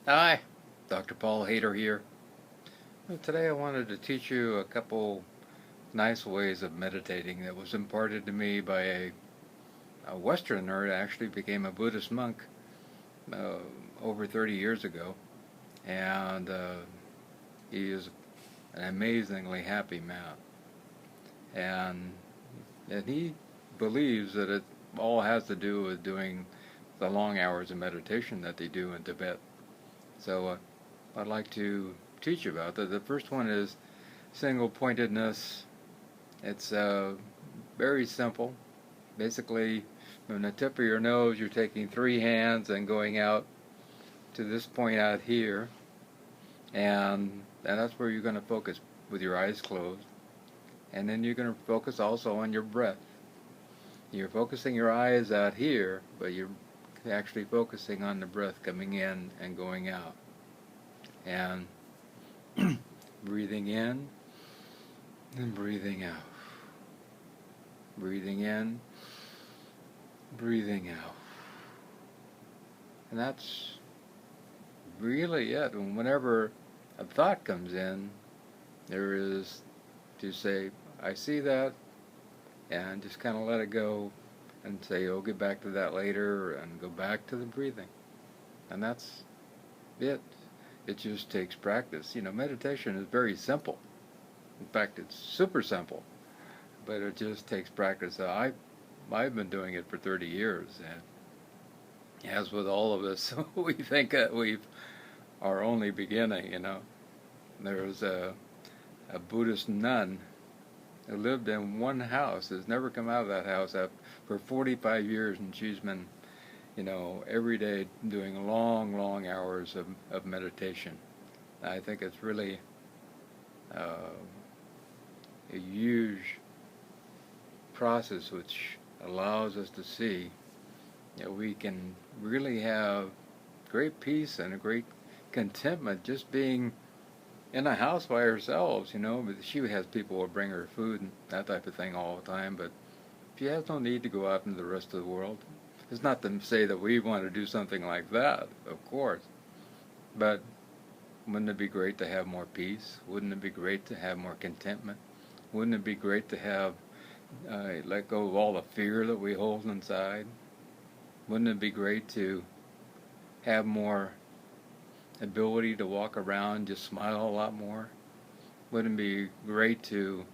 Hi, Dr. Paul Haider here. Well, today I wanted to teach you a couple nice ways of meditating that was imparted to me by a Westerner that actually became a Buddhist monk uh, over 30 years ago. And he is an amazingly happy man. And, and he believes that it all has to do with doing the long hours of meditation that they do in Tibet. So I'd like to teach you about that. The first one is single pointedness. It's very simple. Basically, from the tip of your nose, you're taking three hands and going out to this point out here, and that's where you're going to focus with your eyes closed. And then you're going to focus also on your breath. You're focusing your eyes out here, but you're actually focusing on the breath coming in and going out. And breathing in and breathing out. Breathing in, breathing out. And that's really it. And whenever a thought comes in, there is to say, I see that, and just kind of let it go and say, oh, get back to that later, and go back to the breathing. And that's it. It just takes practice. Meditation is very simple. In fact, it's super simple, but it just takes practice. I've been doing it for 30 years, and as with all of us, we think that we are only beginning. There was a Buddhist nun who lived in one house, has never come out of that house for 45 years, and she's been every day doing long, long hours of meditation. I think it's really a huge process which allows us to see that we can really have great peace and a great contentment just being in a house by ourselves, but she has people who bring her food and that type of thing all the time, but she has no need to go out into the rest of the world. It's not to say that we want to do something like that, of course, but wouldn't it be great to have more peace? Wouldn't it be great to have more contentment? Wouldn't it be great to have let go of all the fear that we hold inside? Wouldn't it be great to have more ability to walk around, just smile a lot more? Wouldn't it be great to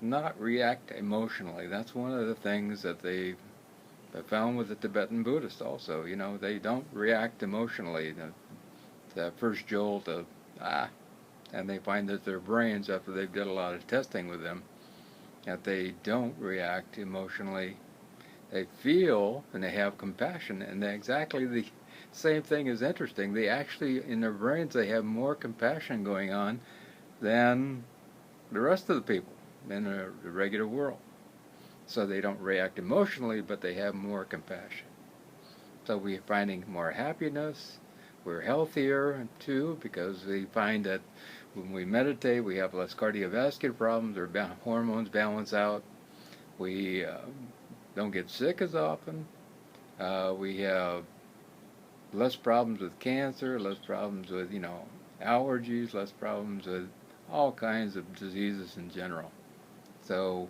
not react emotionally? That's one of the things that I found with the Tibetan Buddhists also. They don't react emotionally. The first jolt of, and they find that their brains, after they've done a lot of testing with them, that they don't react emotionally. They feel and they have compassion, and exactly the same thing is interesting. They actually, in their brains, they have more compassion going on than the rest of the people in the regular world. So they don't react emotionally, but they have more compassion. So we're finding more happiness. We're healthier, too, because we find that when we meditate, we have less cardiovascular problems, our hormones balance out. We don't get sick as often. We have less problems with cancer, less problems with, allergies, less problems with all kinds of diseases in general. So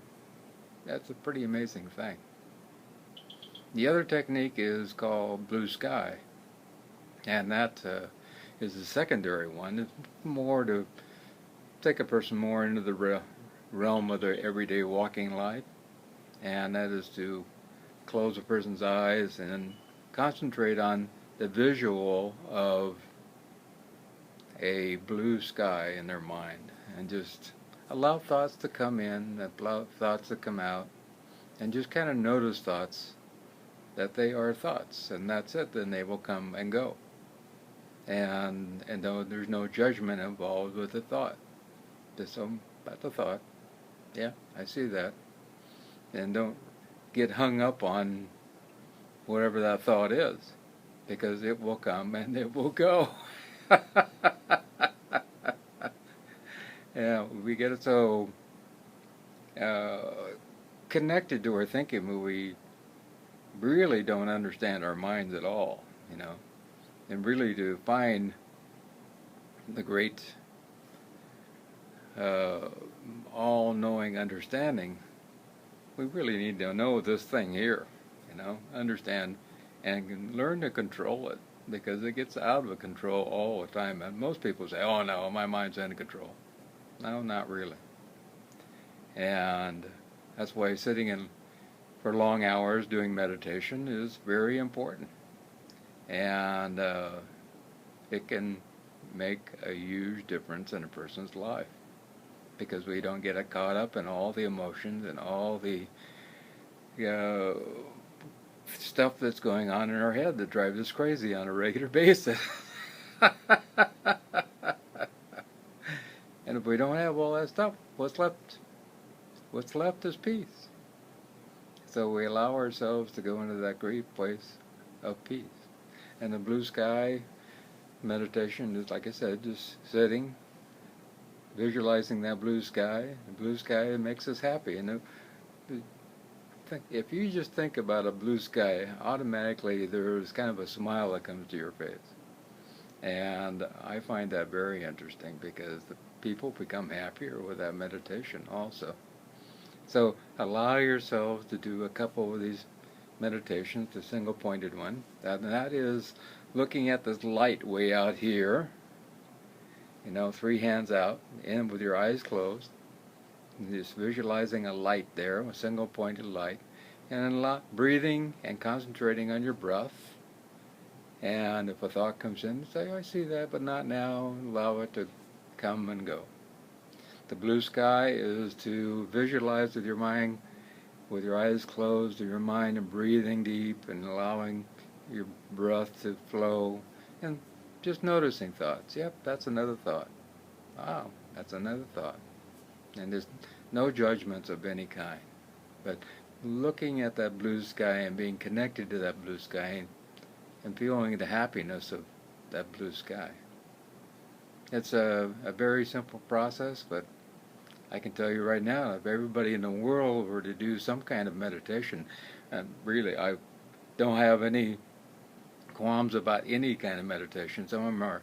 that's a pretty amazing thing. The other technique is called blue sky, and that is the secondary one. It's more to take a person more into the realm of their everyday walking life, and that is to close a person's eyes and concentrate on the visual of a blue sky in their mind, and just allow thoughts to come in, allow thoughts to come out, and just kind of notice thoughts, that they are thoughts, and that's it. Then they will come and go, and though there's no judgment involved with the thought, just about the thought. Yeah, I see that, and don't get hung up on whatever that thought is, because it will come and it will go. Yeah, we get it so connected to our thinking, we really don't understand our minds at all. and really to find the great all-knowing understanding, we really need to know this thing here, understand and learn to control it, because it gets out of control all the time. And most people say, oh no, my mind's in control. No, not really. And that's why sitting in for long hours doing meditation is very important. And it can make a huge difference in a person's life, because we don't get caught up in all the emotions and all the stuff that's going on in our head that drives us crazy on a regular basis. And if we don't have all that stuff, what's left? What's left is peace. So we allow ourselves to go into that great place of peace. And the blue sky meditation is, like I said, just sitting, visualizing that blue sky. The blue sky makes us happy. And if you just think about a blue sky, automatically there's kind of a smile that comes to your face. And I find that very interesting, because the people become happier with that meditation also. So allow yourselves to do a couple of these meditations, the single-pointed one. That is looking at this light way out here, 3 hands out, and with your eyes closed, and just visualizing a light there, a single-pointed light, and breathing and concentrating on your breath. And if a thought comes in, say, I see that, but not now. Allow it to come and go. The blue sky is to visualize with your mind, with your eyes closed, with your mind, and breathing deep and allowing your breath to flow, and just noticing thoughts. Yep, that's another thought. Wow, that's another thought. And there's no judgments of any kind, but looking at that blue sky and being connected to that blue sky and feeling the happiness of that blue sky. It's a very simple process, but I can tell you right now, if everybody in the world were to do some kind of meditation, and really I don't have any qualms about any kind of meditation. Some of them are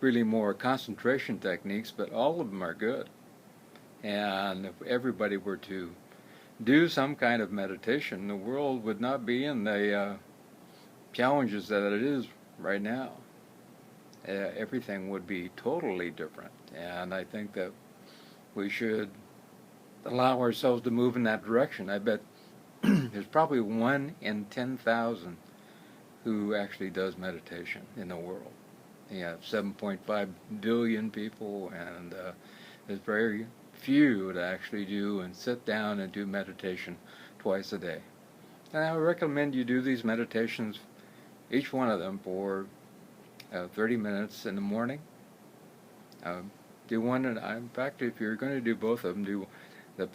really more concentration techniques, but all of them are good. And if everybody were to do some kind of meditation, the world would not be in the challenges that it is right now. Everything would be totally different. And I think that we should allow ourselves to move in that direction. I bet there's probably 1 in 10,000 who actually does meditation in the world. You have 7.5 billion people, and there's very few that actually do and sit down and do meditation twice a day. And I would recommend you do these meditations, each one of them, for 30 minutes in the morning. Do one, and in fact, if you're going to do both of them, do the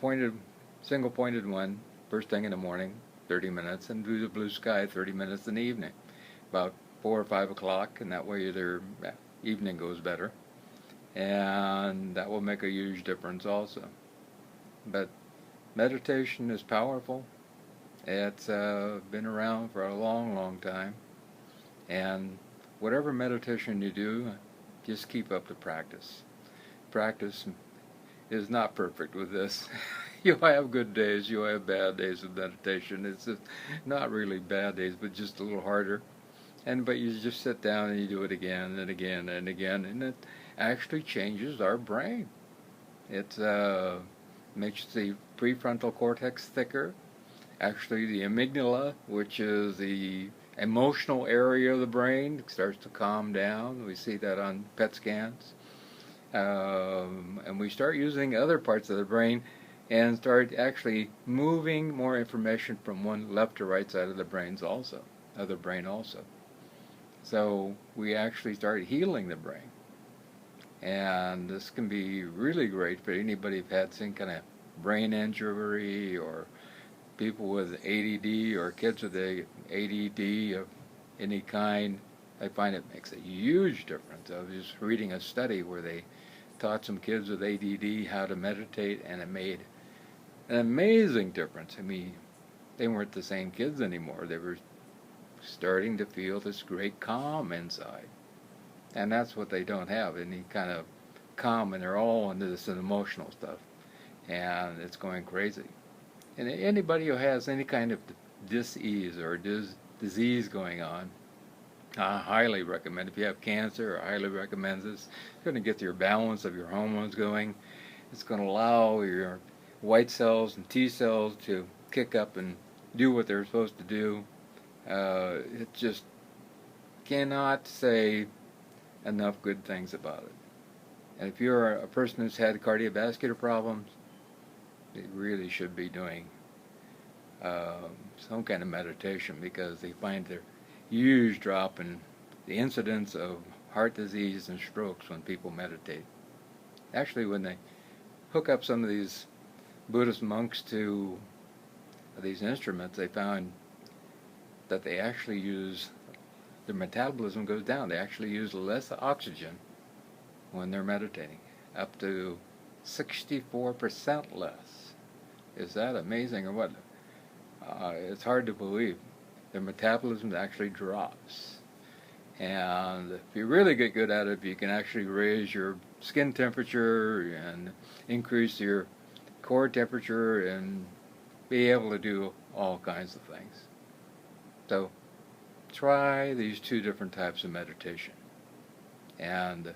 single-pointed one first thing in the morning, 30 minutes, and do the blue sky 30 minutes in the evening, about 4 or 5 o'clock, and that way their evening goes better. And that will make a huge difference also. But meditation is powerful. It's been around for a long, long time. And whatever meditation you do, just keep up the practice. Practice is not perfect with this. You'll have good days, you'll have bad days with meditation. It's just not really bad days, but just a little harder. But you just sit down and you do it again and again and again, and it actually changes our brain. It makes the prefrontal cortex thicker. Actually, the amygdala, which is the emotional area of the brain, starts to calm down. We see that on PET scans. And we start using other parts of the brain and start actually moving more information from one left to right side of the brain also. So we actually start healing the brain. And this can be really great for anybody who's had some kind of brain injury, or people with ADD, or kids with ADD of any kind. I find it makes a huge difference. I was just reading a study where they taught some kids with ADD how to meditate, and it made an amazing difference. I mean, they weren't the same kids anymore. They were starting to feel this great calm inside. And that's what they don't have, any kind of calm, and they're all into this emotional stuff. And it's going crazy. And anybody who has any kind of dis-ease or disease going on, I highly recommend. If you have cancer, I highly recommend this. It's going to get your balance of your hormones going. It's going to allow your white cells and T cells to kick up and do what they're supposed to do. It just cannot say enough good things about it. And if you're a person who's had cardiovascular problems, they really should be doing some kind of meditation, because they find their huge drop in the incidence of heart disease and strokes when people meditate. Actually, when they hook up some of these Buddhist monks to these instruments, they found that they actually use, their metabolism goes down. They actually use less oxygen when they're meditating, up to 64% less. Is that amazing or what? It's hard to believe. Their metabolism actually drops. And if you really get good at it, you can actually raise your skin temperature and increase your core temperature and be able to do all kinds of things. So try these two different types of meditation. And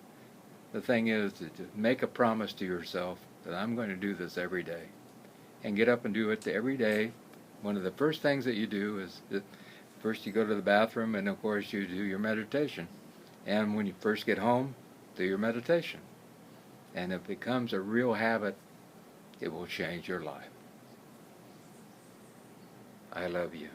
the thing is to make a promise to yourself that I'm going to do this every day. And get up and do it every day. One of the first things that you do is that first you go to the bathroom, and of course you do your meditation. And when you first get home, do your meditation. And if it becomes a real habit, it will change your life. I love you.